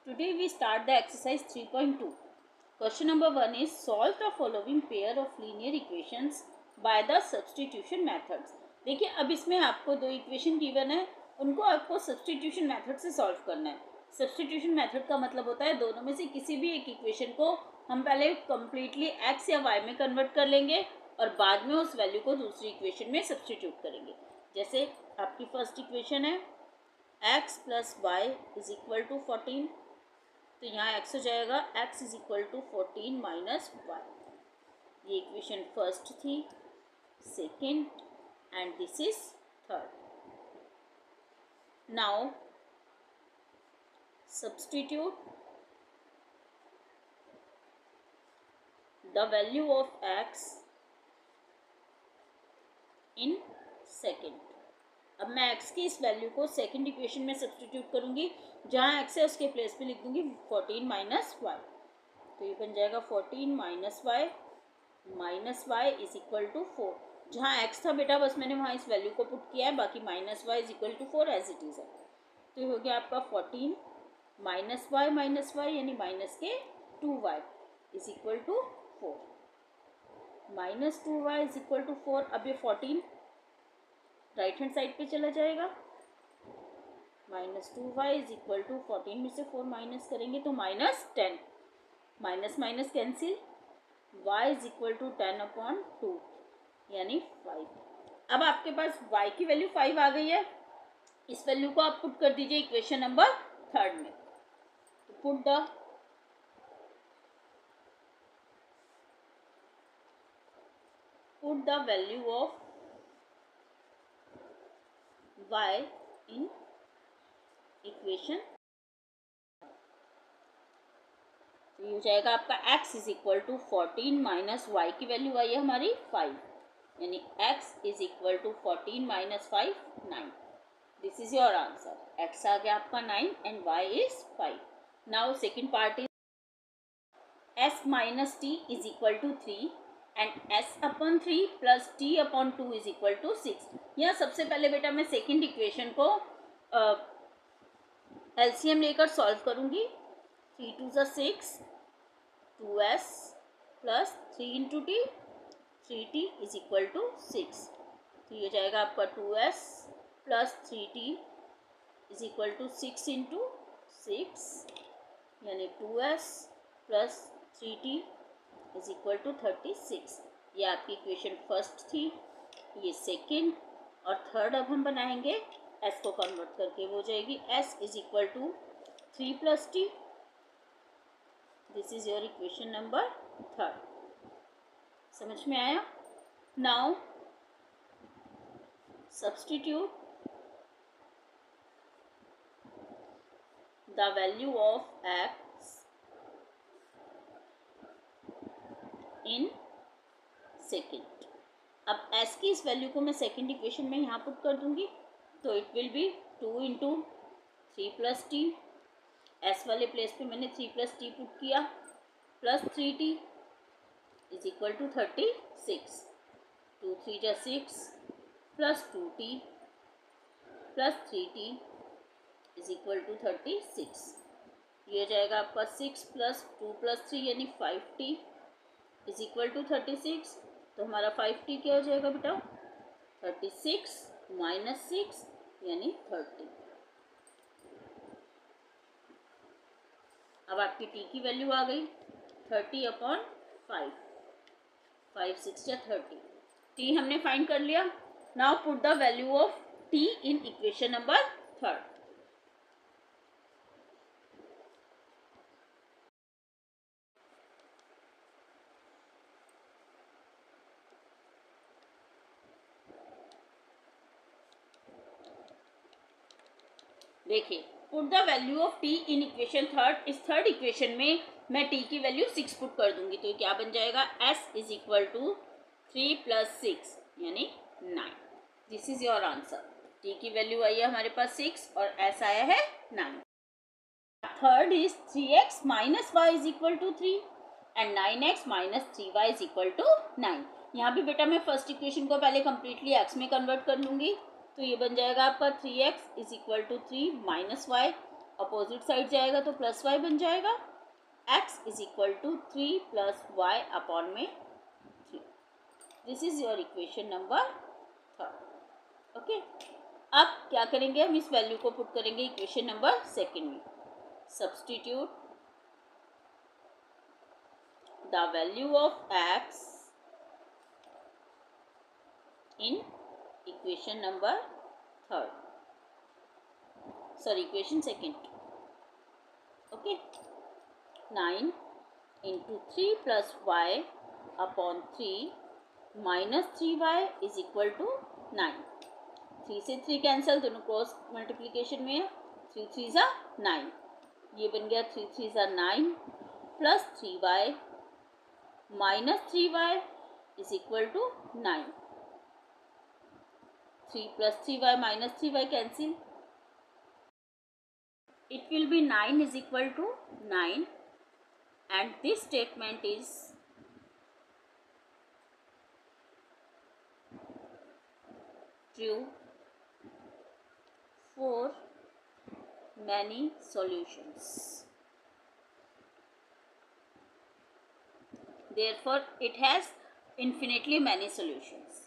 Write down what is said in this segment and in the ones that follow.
Today we start the exercise 3.2. Question number 1 is solve the following pair of linear equations by the substitution methods. देखिए अब इसमें आपको दो equation given है, उनको आपको सब्सटीट्यूशन मेथड से सॉल्व करना है. सब्सटीट्यूशन मेथड का मतलब होता है दोनों में से किसी भी एक इक्वेशन को हम पहले कम्प्लीटली एक्स या वाई में कन्वर्ट कर लेंगे और बाद में उस वैल्यू को दूसरी इक्वेशन में सब्सटीट्यूट करेंगे. जैसे आपकी फर्स्ट इक्वेशन है x plus y is equal to 14, तो यहाँ x हो जाएगा x is equal to 14 minus y. ये इक्वेशन फर्स्ट थी, second and this is third. Now substitute the value of x in second. अब मैं x की इस वैल्यू को सेकेंड इक्वेशन में सब्स्टिट्यूट करूंगी. जहाँ x है उसके प्लेस पे लिख दूंगी 14 माइनस वाई. तो ये बन जाएगा 14 minus y is equal to 4. जहाँ x था बेटा बस मैंने वहाँ इस वैल्यू को पुट किया है, बाकी minus y is equal to 4 as it is है. तो ये हो गया आपका 14 माइनस वाई यानी माइनस के 2y is equal to 4. Minus 2y is equal to 4. अब ये 14 राइट हैंड साइड पे चला जाएगा. Minus 2y is equal to 14 में से 4 माइनस करेंगे तो minus 10. Minus minus cancel, y is equal to 10 upon 2 यानी 5. अब आपके पास y की वैल्यू 5 आ गई है. इस वैल्यू को आप पुट कर दीजिए इक्वेशन नंबर थर्ड में. तो put the value of y in equation. तो ये हो जाएगा आपका x is equal to 14 minus y की वैल्यू आई है हमारी 5, यानी x is equal to 14 minus 5 9. This is your answer. x आ गया आपका 9 and y is 5. Now second part is s minus t is equal to 3 and s upon 3 plus t upon 2 is equal to 6. यहाँ सबसे पहले बेटा मैं second equation को LCM लेकर सॉल्व करूँगी. 3 2 ज़ा 6, 2s plus 3 into t, 3t is equal to 6. तो ये जाएगा आपका 2s plus 3t is equal to 6 into 6 यानी 2s plus 3t is equal to 36. ये आपकी इक्वेशन फर्स्ट थी, ये सेकेंड और थर्ड. अब हम बनाएंगे s को कन्वर्ट करके, वो हो जाएगी s is equal to 3 plus t. This is your equation number third. समझ में आया? Now substitute the value of x in second. अब s की इस वैल्यू को मैं सेकेंड इक्वेशन में यहाँ पुट कर दूंगी. तो it will be 2 into 3 plus t. s वाले प्लेस पे मैंने 3 प्लस टी पुट किया plus 3t is equal to 36. 2 3 जा 6 plus 2t plus 3t is equal to 36. ये हो जाएगा आपका 6 प्लस 2 प्लस 3 यानी 5t इज इक्वल टू 36. तो हमारा 5t क्या हो जाएगा बेटा? 36 माइनस 6 यानी 30. अब आपकी t की वैल्यू आ गई 30 अपॉन 5. 5 6 या 30. t हमने फाइंड कर लिया. Now put the value of t in equation number third. देखिए put the value of t in equation third. इस थर्ड इक्वेशन में मैं t की वैल्यू 6 पुट कर दूंगी. तो क्या बन जाएगा? s is equal to 3 plus 6 यानी 9. This is your answer. t की वैल्यू आई है हमारे पास 6 और s आया है 9. Third is 3x minus y is equal to 3 and 9x minus 3y is equal to 9. यहाँ भी बेटा मैं फर्स्ट इक्वेशन को पहले कम्प्लीटली x में कन्वर्ट कर लूँगी. तो ये बन जाएगा आपका 3x is equal to 3 minus y opposite side जाएगा तो प्लस वाई बन जाएगा। x is equal to 3 plus y upon में 3। This is your equation number 3। Okay, अब क्या करेंगे, हम इस वैल्यू को पुट करेंगे इक्वेशन नंबर 2 में। Substitute the value of x in equation number 3, sorry equation 2। Okay, 9 into 3 plus y upon 3 minus 3y is equal to 9। 3 से 3 कैंसिल, दोनों क्रॉस मल्टीप्लीकेशन में है। 3 3 ज़ा 9, ये बन गया 3 3 ज़ा 9 plus 3y minus 3y is equal to 9। 3 plus 3y minus 3y cancel, it will be 9 is equal to 9, and this statement is true for many solutions. Therefore it has infinitely many solutions.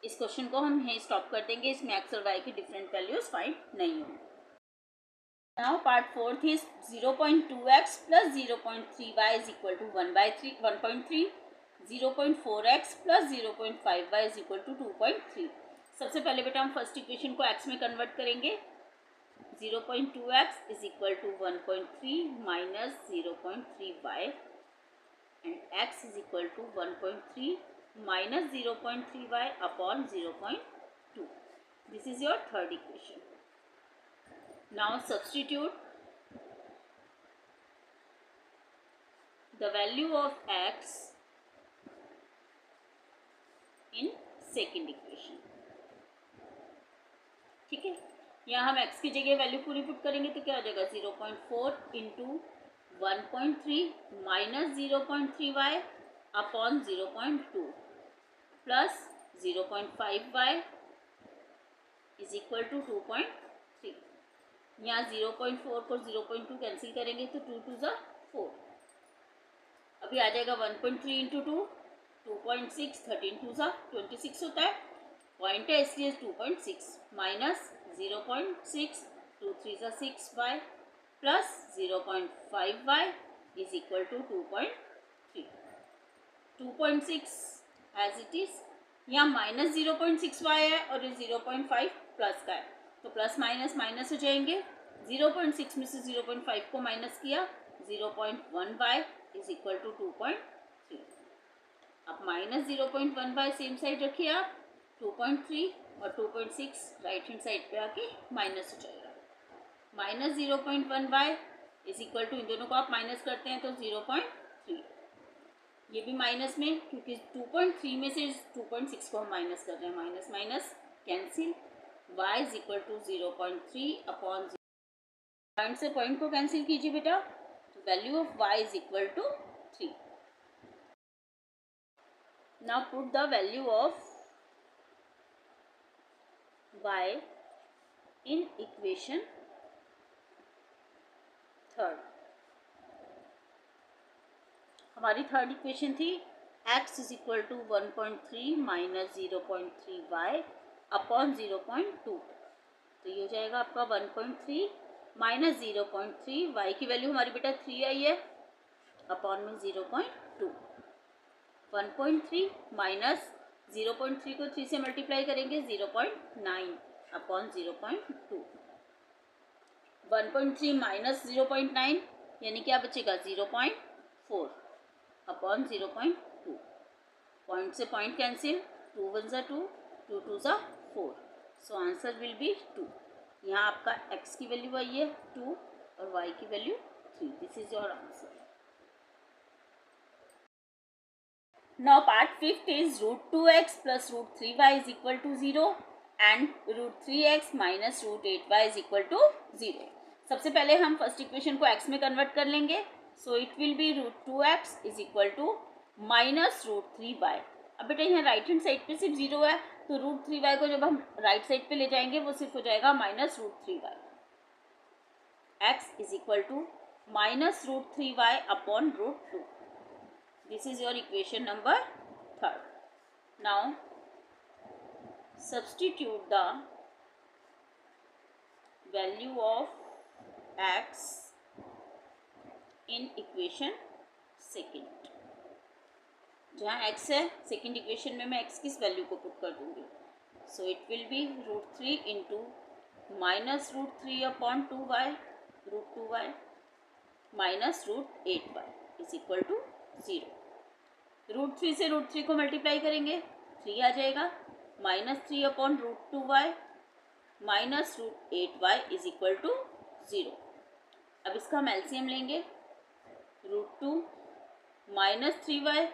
इस question को हम यहीं stop कर देंगे, इसमें x और Y की different values find नहीं होंगी। Now part 4th is 0.2x plus 0.3y is equal to 1/3, 0.4x plus 0.5y is equal to 2.3। सबसे पहले बेटा हम फर्स्ट इक्वेशन को x में कन्वर्ट करेंगे। 0.2x is equal to 1.3 minus 0.3y and x is equal to 1.3 minus 0.3y upon 0.2. This is your third equation. Now substitute the value of x in second equation। ठीक है, यहाँ हम x की जगह value पूरी put करेंगे तो क्या हो जाएगा 0.4 into 1.3 minus 0.3y upon 0.2 plus 0.5y is equal to 2.3। यहाँ 0.4 को 0.2 कैंसिल करेंगे तो 2 2 ज़ा 4। अभी आ जाएगा 1.3 इंटू 2 2.6, 13 2 ज़ा 26 होता है, पॉइंट है इसलिए 2.6 माइनस 0.6 2 3 ज़ा 6y plus 0.5y is equal to 2.3। 2.6 as it is, यहाँ माइनस 0.6y है और ये 0.5 प्लस का है तो प्लस माइनस माइनस हो जाएंगे। 0.6 में से 0.5 को माइनस किया, 0.1y इज इक्वल टू 2.3। अब माइनस 0.1y सेम साइड रखिए आप, 2.3 और 2.6 राइट हैंड साइड पे आके माइनस हो जाएगा। Minus 0.1y is equal to, इन दोनों को आप माइनस करते हैं तो 0.3, ये भी माइनस में क्योंकि 2.3 में से 2.6 को हम माइनस कर रहे हैं, minus minus cancel, y is equal to 0.3 upon, point से पॉइंट को कैंसिल कीजिए बेटा, तो value of y is equal to 3। Now put the value of y in equation third. हमारी थर्ड इक्वेशन थी x is equal to 1.3 minus 0.3y upon 0.2, तो ये हो जाएगा आपका 1.3 माइनस 0.3, y की वैल्यू हमारी बेटा 3 आई है, अपॉन में 0.2। 1.3 माइनस 0.3 को 3 से मल्टीप्लाई करेंगे 0.9 अपॉन 0.2। 1.3 माइनस 0.9 यानी क्या बचेगा 0.4 अपॉन 0.2। पॉइंट से पॉइंट कैंसिल, 2 1 ज़ा 2, 2 2 ज़ा 4, सो आंसर विल बी 2। यहाँ आपका x की वैल्यू आई है 2 और y की value 3। This is your answer. Now part fifth is √2x plus √3y is equal to 0 and √3x minus √8y is equal to 0। सबसे पहले हम फर्स्ट इक्वेशन को x में कन्वर्ट कर लेंगे, so it will be √2x is equal to minus √3y। अब बेटा यहाँ राइट हैंड साइड पे सिर्फ 0 है तो √3y को जब हम राइट साइड पे ले जाएंगे वो सिर्फ हो जाएगा minus √3y। x is equal to minus root 3y upon root 2. This is your equation number 3rd. Now substitute the value of x in equation 2nd. जहाँ x है सेकेंड इक्वेशन में मैं x किस वैल्यू को put कर दूंगी. So it will be root 3 into minus root 3 upon 2y root 2y minus root 8y is equal to 0. Root 3 से root 3 को मल्टीप्लाई करेंगे 3 आ जाएगा. Minus 3 upon root 2y minus root 8y is equal to 0. अब इसका हम LCM लेंगे. Root 2 minus 3y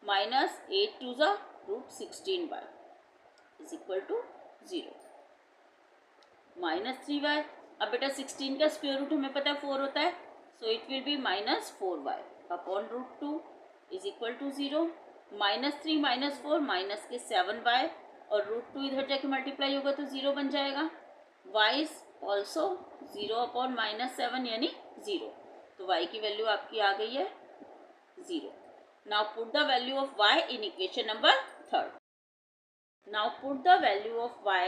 minus 8 to the root 16y is equal to 0. Minus 3y. अब बेटा 16 का स्क्वायर रूट हमें पता है 4 होता है. So it will be minus 4y upon root 2 is equal to 0. Minus 3 minus 4 minus के 7y और रूट 2 इधर जाके मल्टीप्लाई होगा तो 0 बन जाएगा. y is also 0 upon minus 7 यानी 0. तो y की वैल्यू आपकी आ गई है 0. Now put the value of y in equation number 3rd. Now put the value of y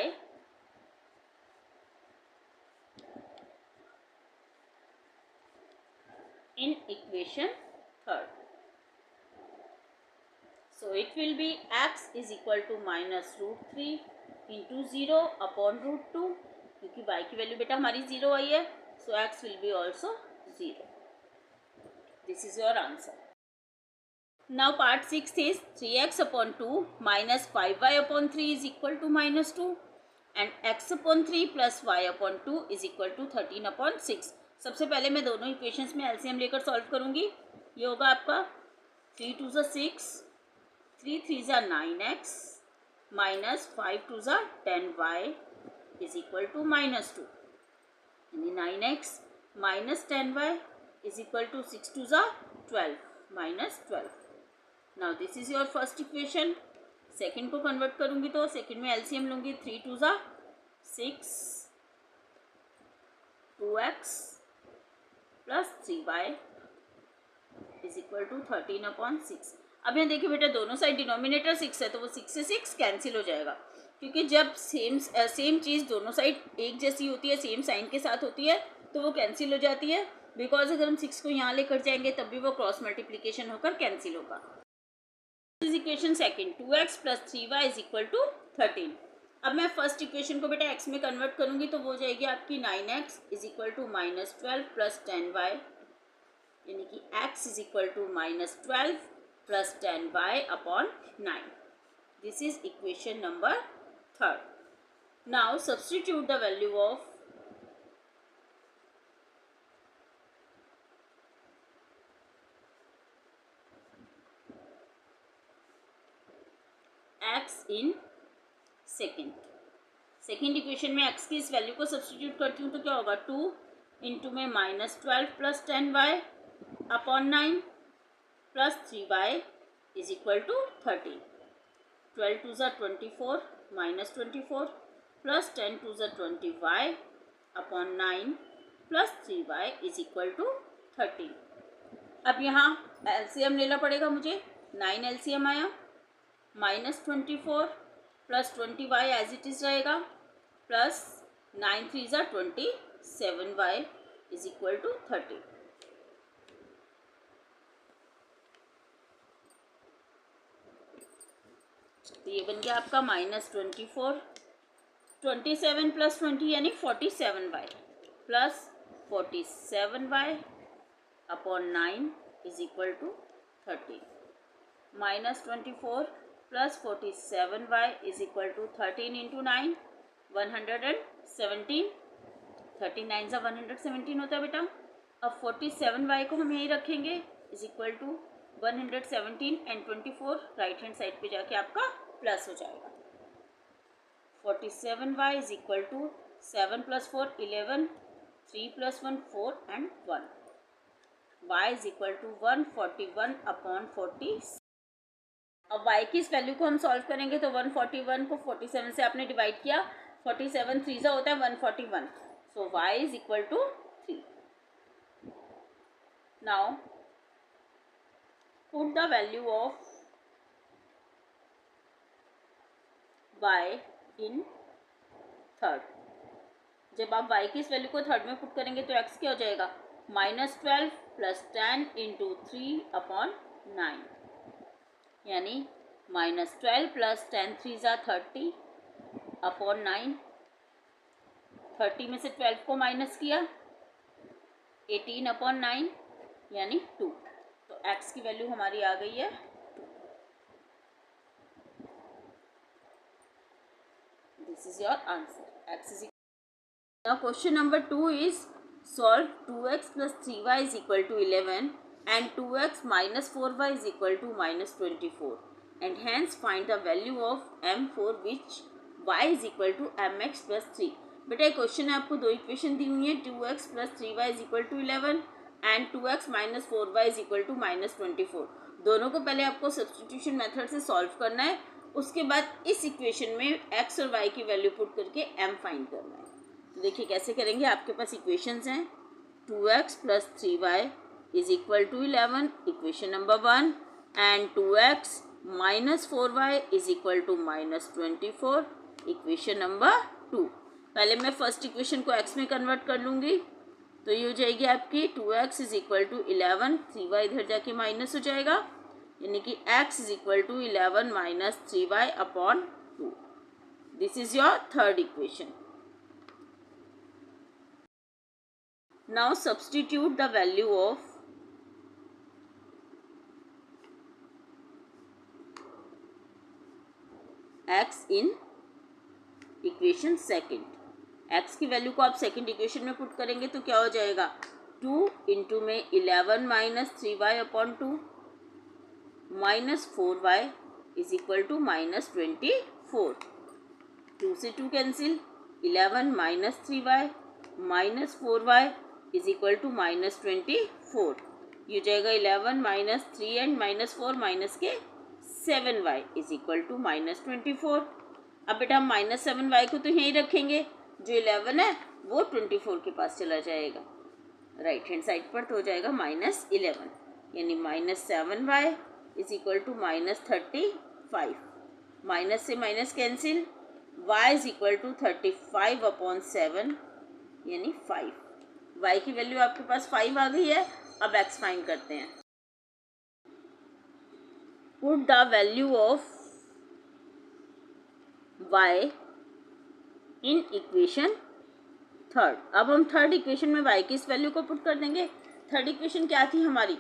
in equation 3rd. So it will be x is equal to minus root 3 into 0 upon root 2. क्योंकि y की value बेटा हमारी 0 आई है. So x will be also 0. This is your answer. Now part 6 is 3x upon 2 minus 5y upon 3 is equal to minus 2 and x upon 3 plus y upon 2 is equal to 13 upon 6. सबसे पहले मैं दोनों equations में LCM लेकर solve करूँगी. ये होगा आपका 3 टू ज़ा 6 3 3 ज़ा 9x माइनस 5 टू ज़ा 10y is equal to minus 2 यानी 9x minus 10y is equal to 6 two ज़ा 12 minus 12. Now this is your first equation. Second को कन्वर्ट करूंगी तो सेकंड में एलसीएम लूंगी. 3 टू ज़ा 6 2x plus 3y is equal to 13 upon 6. अब यहाँ देखिए बेटा दोनों साइड डिनोमिनेटर 6 है तो वो 6 से 6 कैंसिल हो जाएगा. क्योंकि जब सेम चीज़ दोनों साइड एक जैसी होती है सेम साइन के साथ होती है तो वो कैंसिल हो जाती है. बिकॉज अगर हम 6 को यहाँ लेकर जाएंगे तब भी वो क्रॉस मल्टीप्लीकेशन होकर कैंसिल होगा. इस equation second 2x plus 3y is equal to 13. अब मैं फर्स्ट इक्वेशन को बेटा x में कन्वर्ट करूंगी तो वो जाएगी आपकी 9x is equal to minus 12 plus 10y यानी कि x is equal to minus 12 plus 10y upon 9. This is equation number 3rd. Now substitute the value of x in second equation में x की इस वैल्यू को substitute करती हूँ तो क्या होगा 2 इंटू में minus 12 plus 10y upon 9 plus 3y is equal to 13. 12 two ज़ा 24 माइनस 24 प्लस 10 टू ज़ा 20y upon 9 plus 3y is equal to 13. अब यहाँ एलसीएम लेना पड़ेगा मुझे. 9 एलसीएम आया minus 24 plus 20y as it is रहेगा प्लस 9 3 ज़ा 27y इज इक्वल टू 30. तो ये बन गया आपका माइनस 24 27 प्लस 20 यानी 47y plus 47y upon 9 is equal to 30. Minus 24 plus 47y is equal to 13 into 9 117. 39 ज़ा 117 होता है बेटा. अब 47y को हम यहीं रखेंगे is equal to 117 and 24 right hand side पे जाके आपका प्लस हो जाएगा. 47y is equal to 7 plus 4 11 3 plus 1 4 and 1. y is equal to 141 upon 40. अब y की इस वैल्यू को हम सॉल्व करेंगे तो 141 को 47 से आपने डिवाइड किया. 47 3 ज़ा होता है 141. So y is equal to 3. Now put the value of y in third. जब आप y की इस वैल्यू को थर्ड में पुट करेंगे तो x क्या हो जाएगा, -12 + 10 × 3/9, यानी -12 + 10 3 = 30/9। 30 में से 12 को माइनस किया, 18/9 यानी 2। तो x की वैल्यू हमारी आ गई है 2। This is your answer. x is. Now question number 2 is solve 2x plus 3y is equal to 11 and 2x minus 4y is equal to minus 24 and hence find the value of m for which y is equal to mx plus 3। बेटा question है, आपको दो equation दी हुई है, 2x plus 3y is equal to 11 and 2x minus 4y is equal to minus 24। दोनों को पहले आपको सब्स्टिट्यूशन मेथड से सॉल्व करना है, उसके बाद इस इक्वेशन में x और y की वैल्यू पुट करके m फाइंड करना है। तो देखिए कैसे करेंगे। आपके पास इक्वेशंस हैं, 2x + 3y is equal to 11 equation number 1 and 2x - 4y is equal to -24 equation number 2। पहले मैं फर्स्ट इक्वेशन को x में कन्वर्ट कर लूँगी, तो ये हो जाएगी आपकी 2x is equal to 11, 3y इधर जाके माइनस हो जाएगा, यानी कि x is equal to 11 - 3y/2। This is your third equation. Now substitute the value of x in equation second. x की वैल्यू को आप सेकेंड इक्वेशन में पुट करेंगे तो क्या हो जाएगा, 2 इंटू में 11 - 3y/2 -4y is equal to -24। 2 से 2 cancel, 11 - 3y -4y is equal to -24। ये हो जाएगा 11 - 3 एंड -4 माइनस के 7y इज इक्वल टू -24। अब बेटा हम -7y को तो यहीं रखेंगे, जो 11 है वो 24 के पास चला जाएगा राइट हैंड साइड पर, तो हो जाएगा -11, यानी -7y is equal to -35। Minus से minus cancel, y is equal to 35/7 यानी 5। y की वैल्यू आपके पास 5 आ गई है। अब x फाइंड करते हैं। Put the value of y in equation third. अब हम थर्ड इक्वेशन में y की इस वैल्यू को पुट कर देंगे। थर्ड इक्वेशन क्या थी हमारी,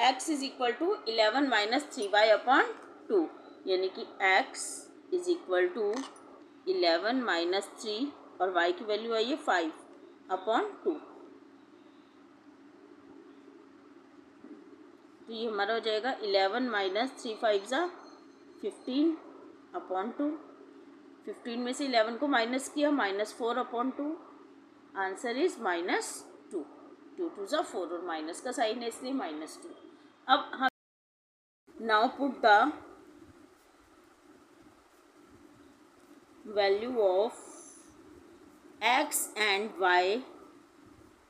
x is equal to 11 - 3y/2, यानी कि x इज इक्वल टू 11 - 3 और y की वैल्यू आई है 5/2। तो ये हमारा हो जाएगा 11 - 3 5 = 15/2। 15 में से 11 को माइनस किया, -4/2। Answer is -2। 2 2 = 4 और माइनस का साइन है इसलिए -2। अब हम now put the value of x and y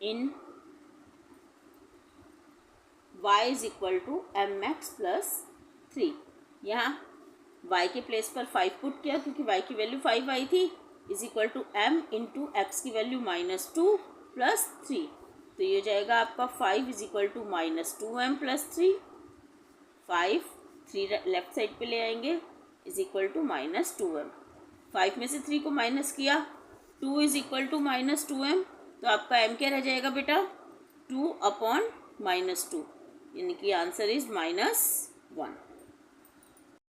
in y is equal to mx plus 3। यहाँ y के प्लेस पर 5 पुट किया क्योंकि y की वैल्यू 5 आई थी, is equal to m into x की वैल्यू -2 प्लस 3। तो ये हो जाएगा आपका 5 is equal to -2m plus 3। 5 3 left side पे ले आएंगे, इज इक्वल टू -2m। 5 में से 3 को माइनस किया, 2 इज इक्वल टू -2m, तो आपका m क्या रह जाएगा बेटा, 2/-2, यानी कि आंसर इज -1।